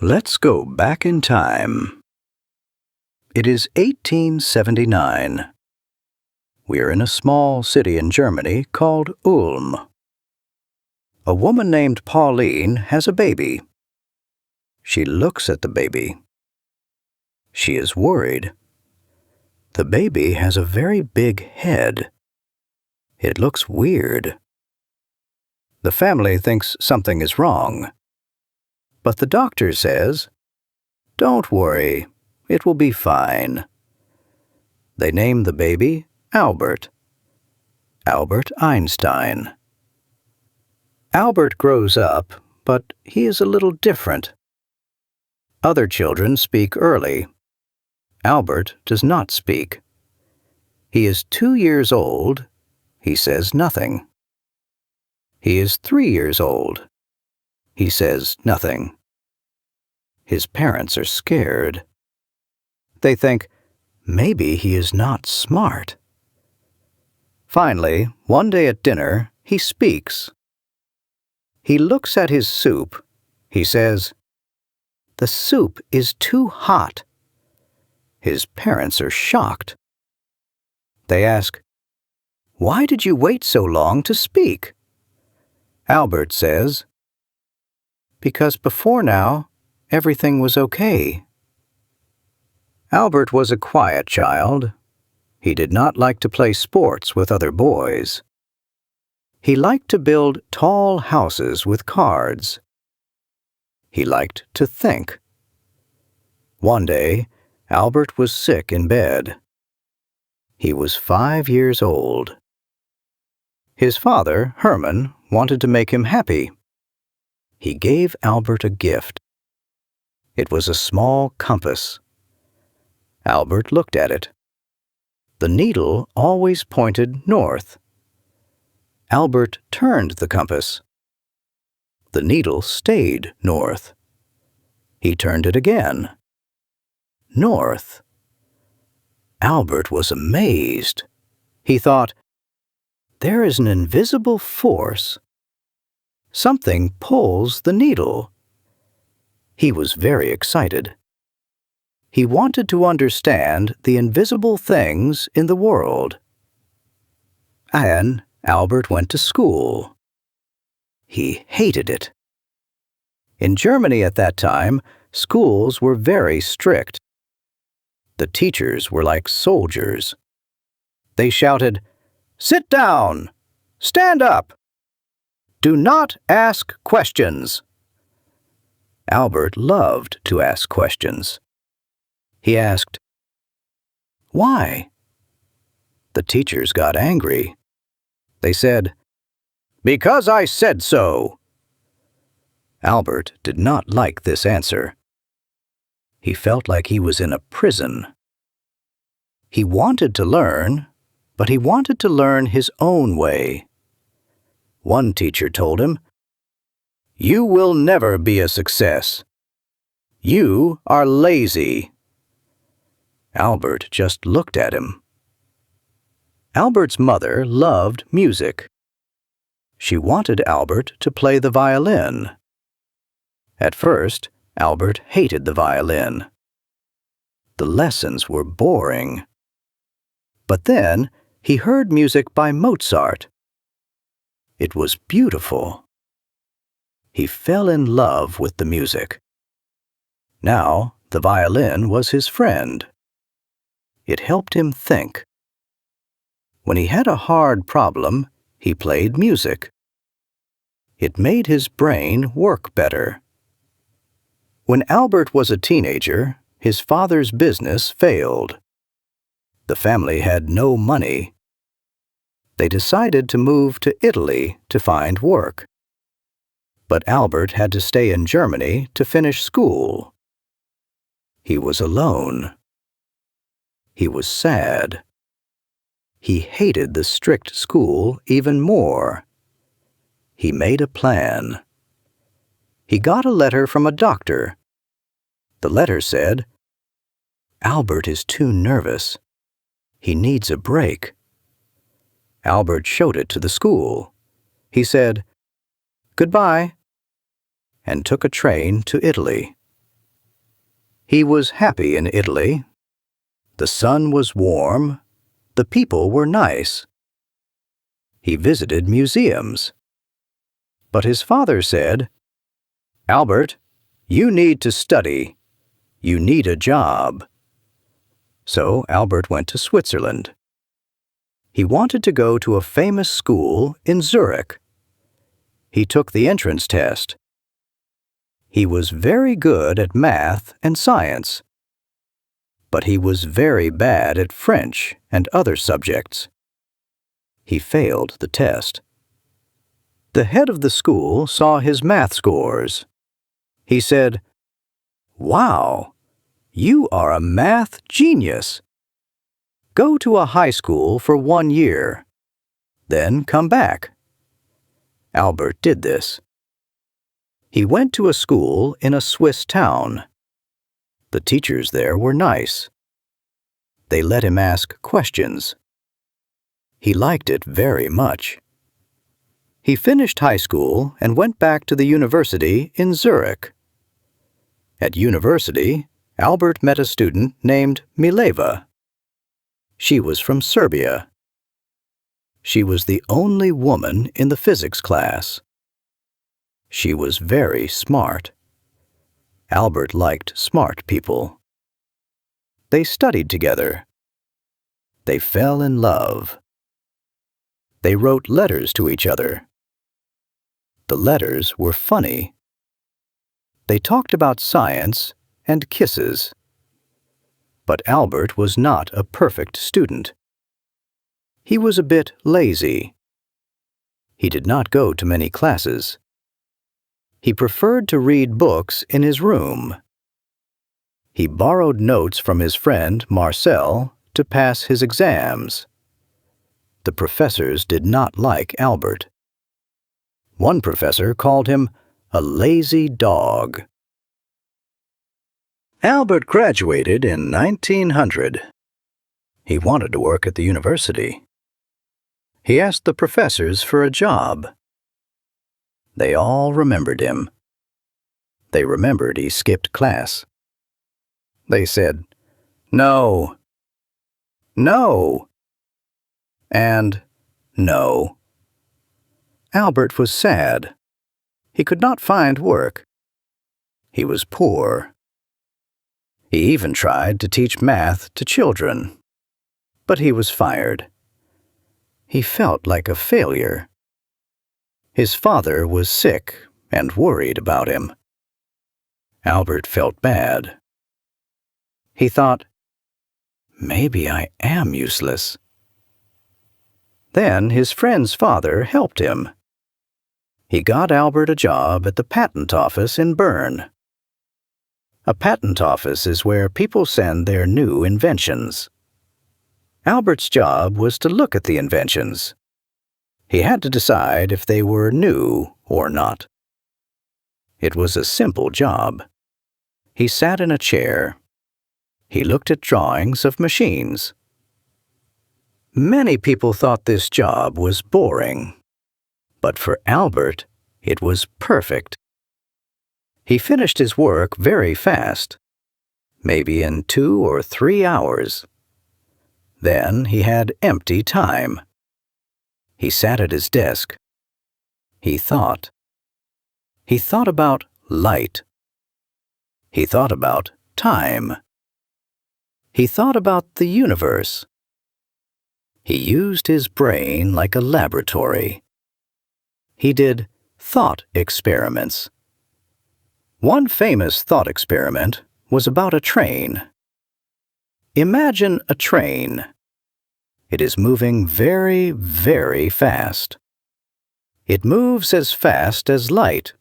Let's go back in time. It is 1879. We are in a small city in Germany called Ulm. A woman named Pauline has a baby. She looks at the baby. She is worried. The baby has a very big head. It looks weird. The family thinks something is wrong. But the doctor says, "Don't worry, it will be fine." They name the baby Albert. Albert Einstein. Albert grows up, but he is a little different. Other children speak early. Albert does not speak. He is 2 years old. He says nothing. He is 3 years old. He says nothing. His parents are scared. They think, maybe he is not smart. Finally, one day at dinner, he speaks. He looks at his soup. He says, "The soup is too hot." His parents are shocked. They ask, "Why did you wait so long to speak?" Albert says, "Because before now, everything was okay." Albert was a quiet child. He did not like to play sports with other boys. He liked to build tall houses with cards. He liked to think. One day, Albert was sick in bed. He was 5 years old. His father, Herman, wanted to make him happy. He gave Albert a gift. It was a small compass. Albert looked at it. The needle always pointed north. Albert turned the compass. The needle stayed north. He turned it again. North. Albert was amazed. He thought, "There is an invisible force. Something pulls the needle." He was very excited. He wanted to understand the invisible things in the world. And Albert went to school. He hated it. In Germany at that time, schools were very strict. The teachers were like soldiers. They shouted, "Sit down! Stand up! Do not ask questions!" Albert loved to ask questions. He asked, "Why?" The teachers got angry. They said, "Because I said so." Albert did not like this answer. He felt like he was in a prison. He wanted to learn, but he wanted to learn his own way. One teacher told him, "You will never be a success. You are lazy." Albert just looked at him. Albert's mother loved music. She wanted Albert to play the violin. At first, Albert hated the violin. The lessons were boring. But then he heard music by Mozart. It was beautiful. He fell in love with the music. Now, the violin was his friend. It helped him think. When he had a hard problem, he played music. It made his brain work better. When Albert was a teenager, his father's business failed. The family had no money. They decided to move to Italy to find work. But Albert had to stay in Germany to finish school. He was alone. He was sad. He hated the strict school even more. He made a plan. He got a letter from a doctor. The letter said, "Albert is too nervous. He needs a break." Albert showed it to the school. He said, "Goodbye," and took a train to Italy. He was happy in Italy. The sun was warm. The people were nice. He visited museums. But his father said, "Albert, you need to study. You need a job." So Albert went to Switzerland. He wanted to go to a famous school in Zurich. He took the entrance test. He was very good at math and science, but he was very bad at French and other subjects. He failed the test. The head of the school saw his math scores. He said, "Wow, you are a math genius. Go to a high school for 1 year. Then come back." Albert did this. He went to a school in a Swiss town. The teachers there were nice. They let him ask questions. He liked it very much. He finished high school and went back to the university in Zurich. At university, Albert met a student named Mileva. She was from Serbia. She was the only woman in the physics class. She was very smart. Albert liked smart people. They studied together. They fell in love. They wrote letters to each other. The letters were funny. They talked about science and kisses. But Albert was not a perfect student. He was a bit lazy. He did not go to many classes. He preferred to read books in his room. He borrowed notes from his friend Marcel to pass his exams. The professors did not like Albert. One professor called him a lazy dog. Albert graduated in 1900. He wanted to work at the university. He asked the professors for a job. They all remembered him. They remembered he skipped class. They said, "No, no, and no." Albert was sad. He could not find work. He was poor. He even tried to teach math to children, but he was fired. He felt like a failure. His father was sick and worried about him. Albert felt bad. He thought, "Maybe I am useless." Then his friend's father helped him. He got Albert a job at the patent office in Bern. A patent office is where people send their new inventions. Albert's job was to look at the inventions. He had to decide if they were new or not. It was a simple job. He sat in a chair. He looked at drawings of machines. Many people thought this job was boring, but for Albert, it was perfect. He finished his work very fast, maybe in 2 or 3 hours. Then he had empty time. He sat at his desk. He thought. He thought about light. He thought about time. He thought about the universe. He used his brain like a laboratory. He did thought experiments. One famous thought experiment was about a train. Imagine a train. It is moving very, very fast. It moves as fast as light.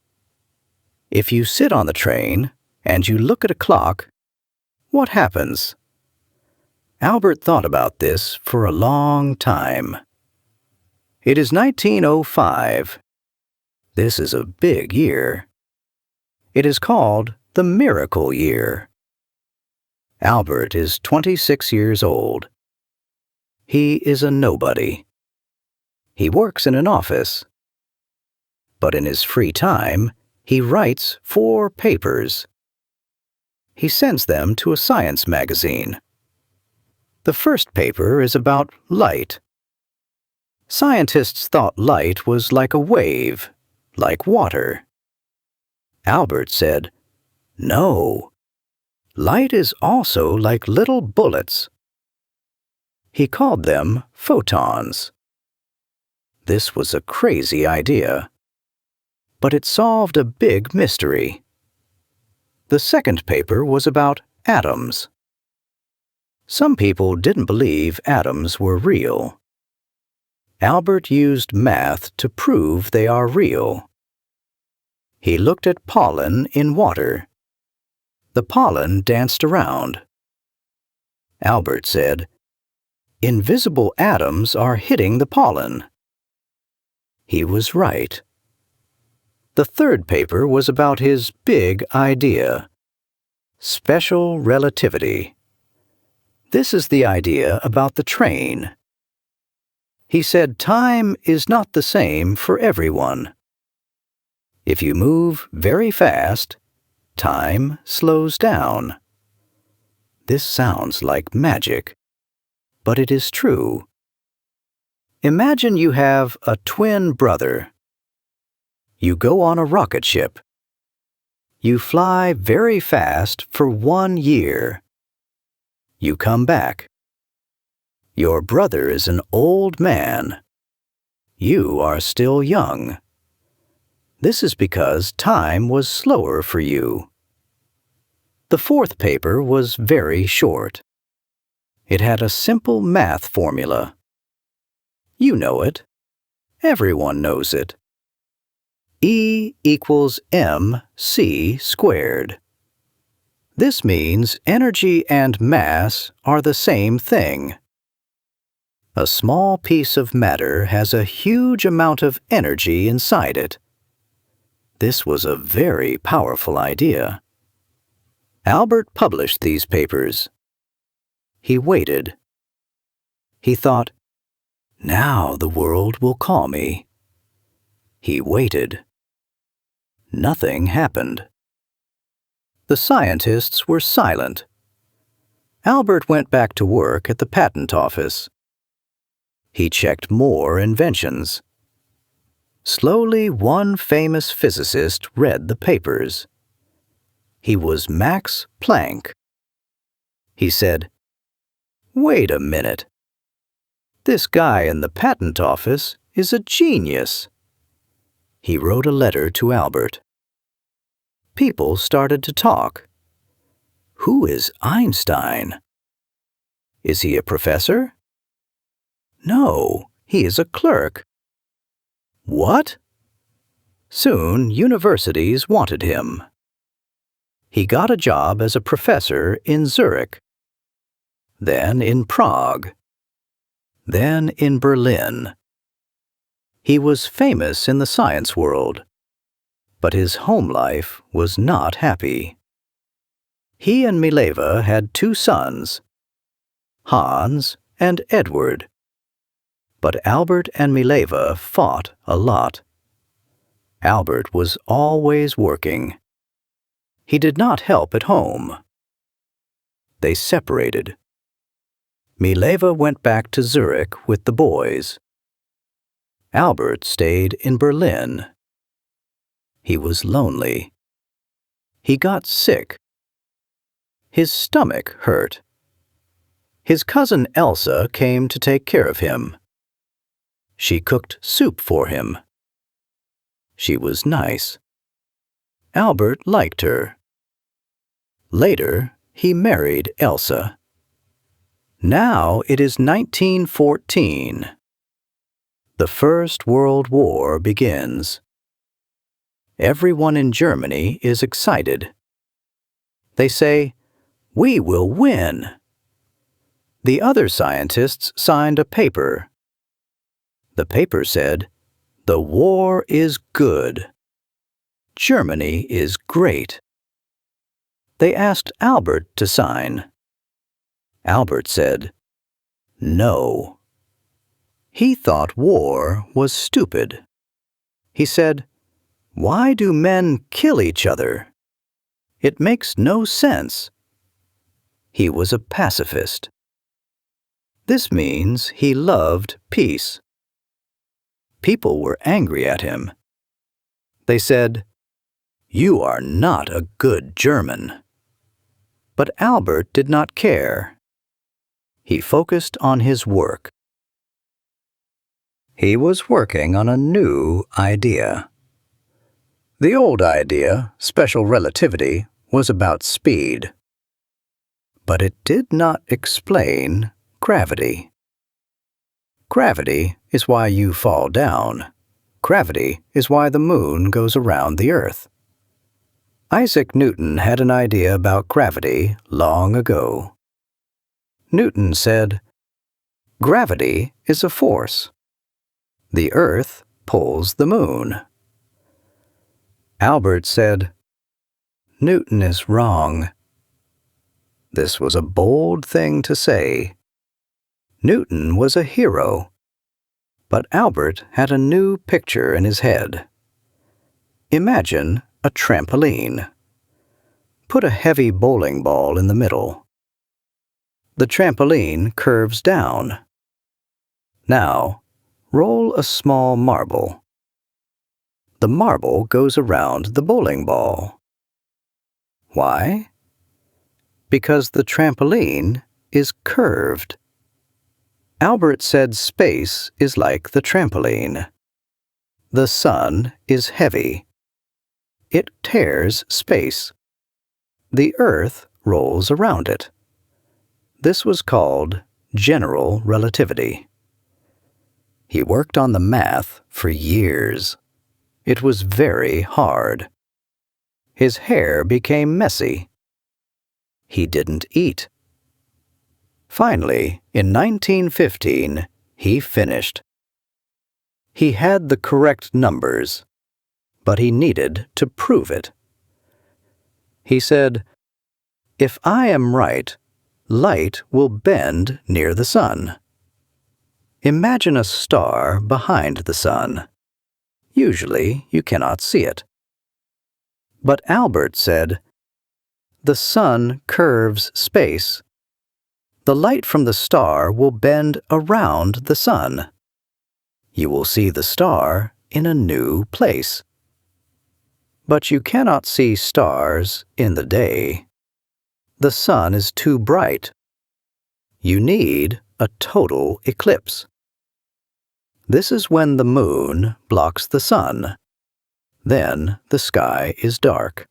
If you sit on the train and you look at a clock, what happens? Albert thought about this for a long time. It is 1905. This is a big year. It is called the Miracle Year. Albert is 26 years old. He is a nobody. He works in an office. But in his free time, he writes 4 papers. He sends them to a science magazine. The first paper is about light. Scientists thought light was like a wave, like water. Albert said, "No, light is also like little bullets." He called them photons. This was a crazy idea, but it solved a big mystery. The second paper was about atoms. Some people didn't believe atoms were real. Albert used math to prove they are real. He looked at pollen in water. The pollen danced around. Albert said, "Invisible atoms are hitting the pollen." He was right. The third paper was about his big idea, special relativity. This is the idea about the train. He said time is not the same for everyone. If you move very fast, time slows down. This sounds like magic, but it is true. Imagine you have a twin brother. You go on a rocket ship. You fly very fast for 1 year. You come back. Your brother is an old man. You are still young. This is because time was slower for you. The fourth paper was very short. It had a simple math formula. You know it. Everyone knows it. E equals mc squared. This means energy and mass are the same thing. A small piece of matter has a huge amount of energy inside it. This was a very powerful idea. Albert published these papers. He waited. He thought, "Now the world will call me." He waited. Nothing happened. The scientists were silent. Albert went back to work at the patent office. He checked more inventions. Slowly, one famous physicist read the papers. He was Max Planck. He said, "Wait a minute. This guy in the patent office is a genius." He wrote a letter to Albert. People started to talk. Who is Einstein? Is he a professor? No, he is a clerk. What? Soon, universities wanted him. He got a job as a professor in Zurich, then in Prague, then in Berlin. He was famous in the science world, but his home life was not happy. He and Mileva had 2 sons, Hans and Edward. But Albert and Mileva fought a lot. Albert was always working. He did not help at home. They separated. Mileva went back to Zurich with the boys. Albert stayed in Berlin. He was lonely. He got sick. His stomach hurt. His cousin Elsa came to take care of him. She cooked soup for him. She was nice. Albert liked her. Later, he married Elsa. Now it is 1914. The First World War begins. Everyone in Germany is excited. They say, "We will win." The other scientists signed a paper. The paper said, "The war is good. Germany is great." They asked Albert to sign. Albert said, "No." He thought war was stupid. He said, "Why do men kill each other? It makes no sense. He was a pacifist. This means he loved peace. People were angry at him. They said, "You are not a good German." But Albert did not care. He focused on his work. He was working on a new idea. The old idea, special relativity, was about speed. But it did not explain gravity. Gravity is why you fall down. Gravity is why the moon goes around the earth. Isaac Newton had an idea about gravity long ago. Newton said, "Gravity is a force. The earth pulls the moon." Albert said, "Newton is wrong." This was a bold thing to say. Newton was a hero. But Albert had a new picture in his head. Imagine a trampoline. Put a heavy bowling ball in the middle. The trampoline curves down. Now, roll a small marble. The marble goes around the bowling ball. Why? Because the trampoline is curved. Albert said space is like the trampoline. The sun is heavy. It tears space. The earth rolls around it. This was called general relativity. He worked on the math for years. It was very hard. His hair became messy. He didn't eat. Finally, in 1915, he finished. He had the correct numbers, but he needed to prove it. He said, "If I am right, light will bend near the sun." Imagine a star behind the sun. Usually, you cannot see it. But Albert said, "The sun curves space. The light from the star will bend around the sun. You will see the star in a new place." But you cannot see stars in the day. The sun is too bright. You need a total eclipse. This is when the moon blocks the sun. Then the sky is dark.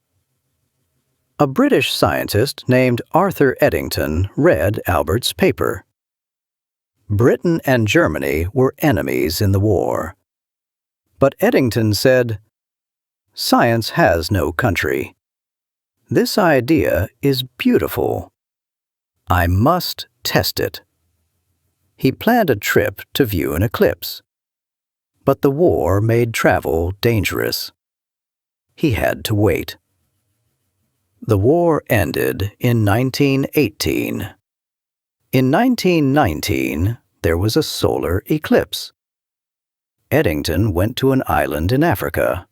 A British scientist named Arthur Eddington read Albert's paper. Britain and Germany were enemies in the war. But Eddington said, "Science has no country. This idea is beautiful. I must test it." He planned a trip to view an eclipse. But the war made travel dangerous. He had to wait. The war ended in 1918. In 1919, there was a solar eclipse. Eddington went to an island in Africa.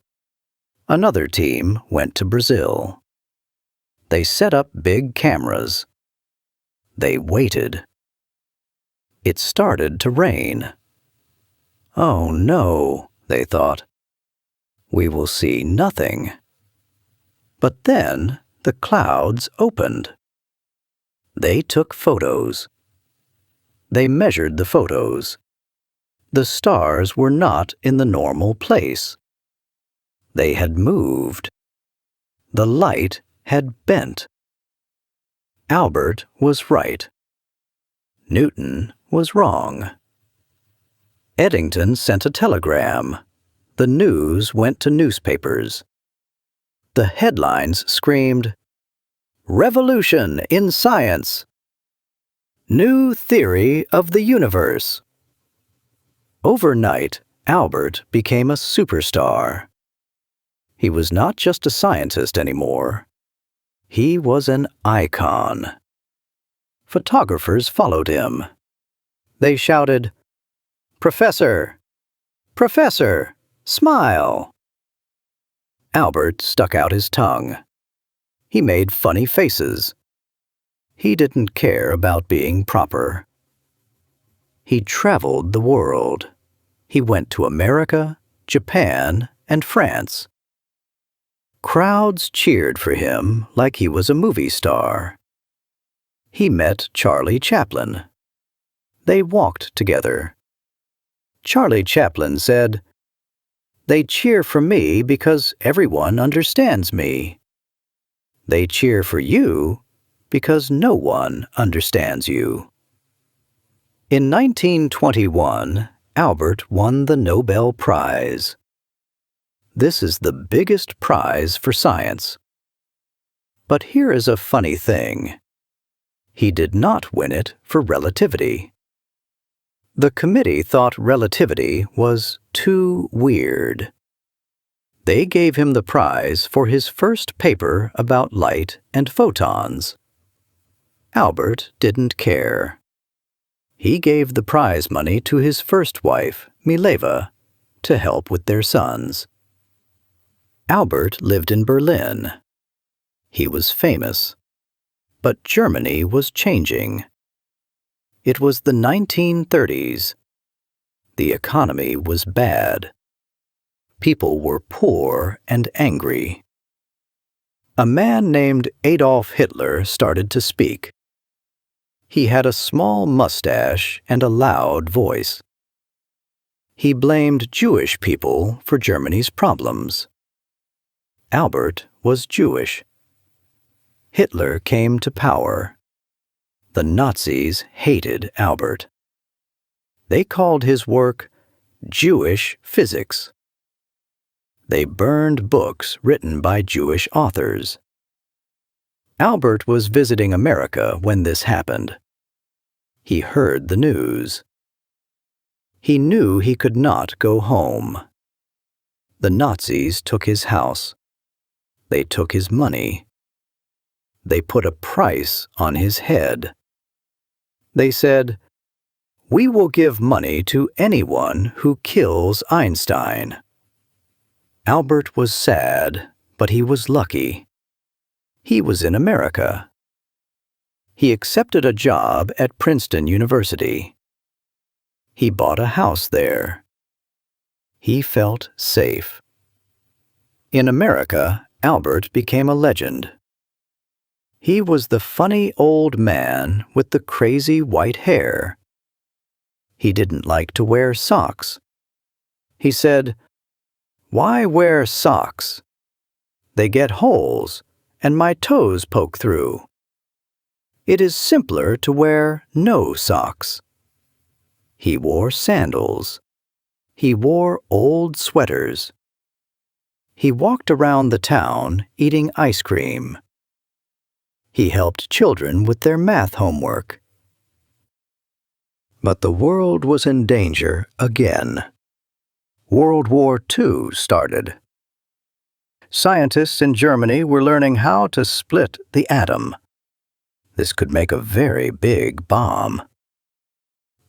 Another team went to Brazil. They set up big cameras. They waited. It started to rain. "Oh no," they thought. "We will see nothing." But then the clouds opened. They took photos. They measured the photos. The stars were not in the normal place. They had moved. The light had bent. Albert was right. Newton was wrong. Eddington sent a telegram. The news went to newspapers. The headlines screamed, "Revolution in Science! New Theory of the Universe!" Overnight, Albert became a superstar. He was not just a scientist anymore. He was an icon. Photographers followed him. They shouted, "Professor! Professor! Smile!" Albert stuck out his tongue. He made funny faces. He didn't care about being proper. He traveled the world. He went to America, Japan, and France. Crowds cheered for him like he was a movie star. He met Charlie Chaplin. They walked together. Charlie Chaplin said, "They cheer for me because everyone understands me. They cheer for you because no one understands you." In 1921, Albert won the Nobel Prize. This is the biggest prize for science. But here is a funny thing. He did not win it for relativity. The committee thought relativity was too weird. They gave him the prize for his first paper about light and photons. Albert didn't care. He gave the prize money to his first wife, Mileva, to help with their sons. Albert lived in Berlin. He was famous. But Germany was changing. It was the 1930s. The economy was bad. People were poor and angry. A man named Adolf Hitler started to speak. He had a small mustache and a loud voice. He blamed Jewish people for Germany's problems. Albert was Jewish. Hitler came to power. The Nazis hated Albert. They called his work Jewish physics. They burned books written by Jewish authors. Albert was visiting America when this happened. He heard the news. He knew he could not go home. The Nazis took his house. They took his money. They put a price on his head. They said, "We will give money to anyone who kills Einstein." Albert was sad, but he was lucky. He was in America. He accepted a job at Princeton University. He bought a house there. He felt safe. In America, Albert became a legend. He was the funny old man with the crazy white hair. He didn't like to wear socks. He said, "Why wear socks? They get holes, and my toes poke through. It is simpler to wear no socks." He wore sandals. He wore old sweaters. He walked around the town eating ice cream. He helped children with their math homework. But the world was in danger again. World War II started. Scientists in Germany were learning how to split the atom. This could make a very big bomb.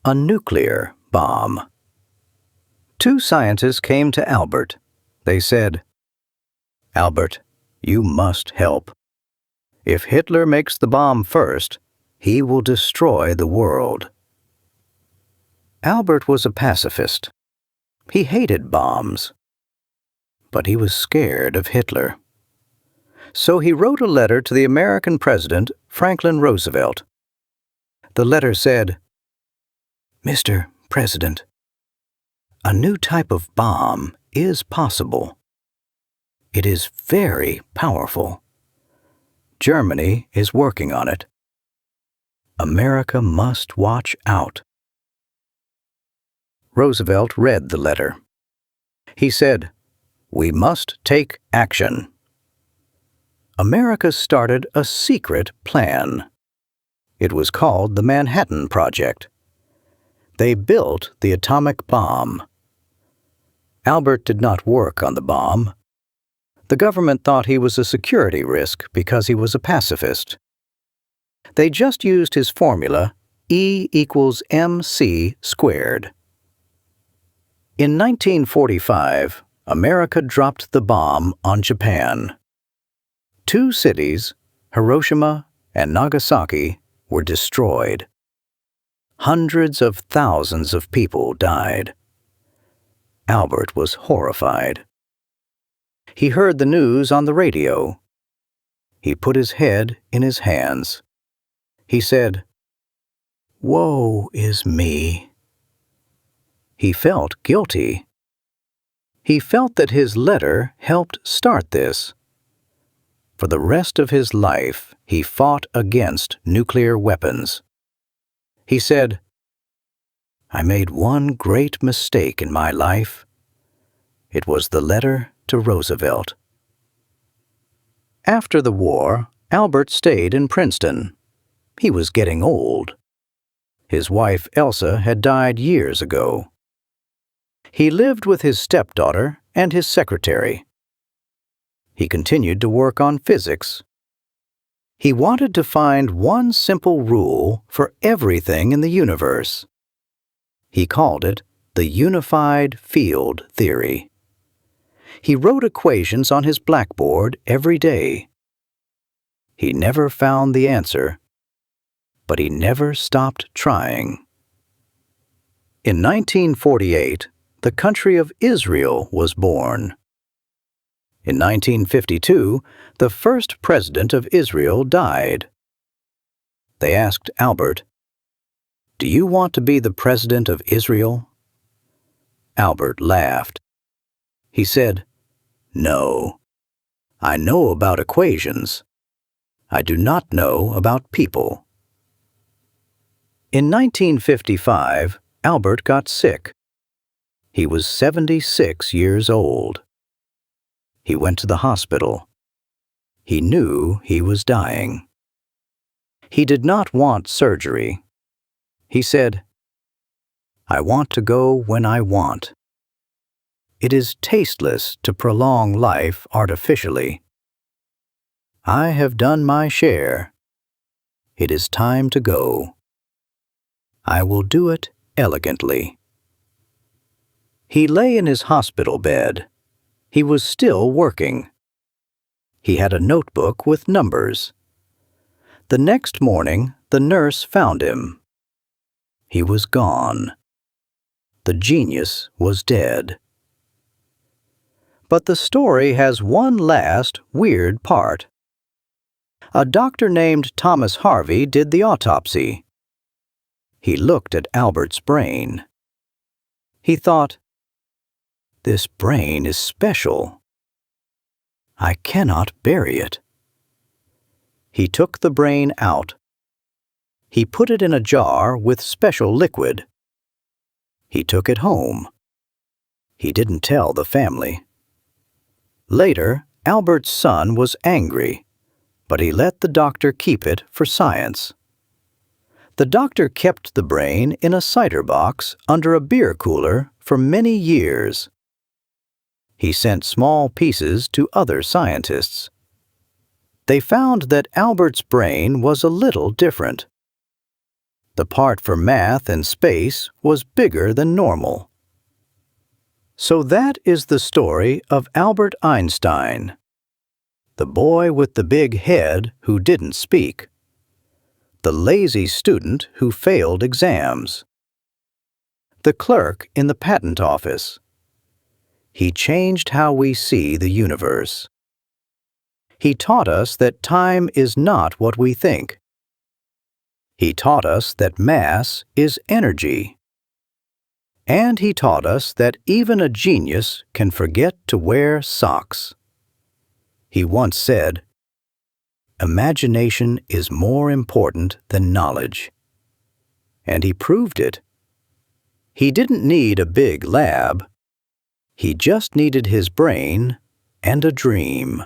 A nuclear bomb. Two scientists came to Albert. They said, "Albert, you must help. If Hitler makes the bomb first, he will destroy the world." Albert was a pacifist. He hated bombs. But he was scared of Hitler. So he wrote a letter to the American president, Franklin Roosevelt. The letter said, "Mr. President, a new type of bomb is possible. It is very powerful. Germany is working on it. America must watch out." Roosevelt read the letter. He said, "We must take action." America started a secret plan. It was called the Manhattan Project. They built the atomic bomb. Albert did not work on the bomb. The government thought he was a security risk because he was a pacifist. They just used his formula, E equals mc squared. In 1945, America dropped the bomb on Japan. Two cities, Hiroshima and Nagasaki were destroyed. Hundreds of thousands of people died. Albert was horrified. He heard the news on the radio. He put his head in his hands. He said, "Woe is me." He felt guilty. He felt that his letter helped start this. For the rest of his life, he fought against nuclear weapons. He said, "I made one great mistake in my life. It was the letter to Roosevelt." After the war, Albert stayed in Princeton. He was getting old. His wife Elsa had died years ago. He lived with his stepdaughter and his secretary. He continued to work on physics. He wanted to find one simple rule for everything in the universe. He called it the unified field theory. He wrote equations on his blackboard every day. He never found the answer, but he never stopped trying. In 1948, the country of Israel was born. In 1952, the first president of Israel died. They asked Albert, "Do you want to be the president of Israel?" Albert laughed. He said, "No. I know about equations. I do not know about people." In 1955, Albert got sick. He was 76 years old. He went to the hospital. He knew he was dying. He did not want surgery. He said, "I want to go when I want. It is tasteless to prolong life artificially. I have done my share. It is time to go. I will do it elegantly." He lay in his hospital bed. He was still working. He had a notebook with numbers. The next morning, the nurse found him. He was gone. The genius was dead. But the story has one last weird part. A doctor named Thomas Harvey did the autopsy. He looked at Albert's brain. He thought, "This brain is special. I cannot bury it." He took the brain out. He put it in a jar with special liquid. He took it home. He didn't tell the family. Later, Albert's son was angry, but he let the doctor keep it for science. The doctor kept the brain in a cider box under a beer cooler for many years. He sent small pieces to other scientists. They found that Albert's brain was a little different. The part for math and space was bigger than normal. So that is the story of Albert Einstein, the boy with the big head who didn't speak, the lazy student who failed exams, the clerk in the patent office. He changed how we see the universe. He taught us that time is not what we think. He taught us that mass is energy. And he taught us that even a genius can forget to wear socks. He once said, "Imagination is more important than knowledge." And he proved it. He didn't need a big lab. He just needed his brain and a dream.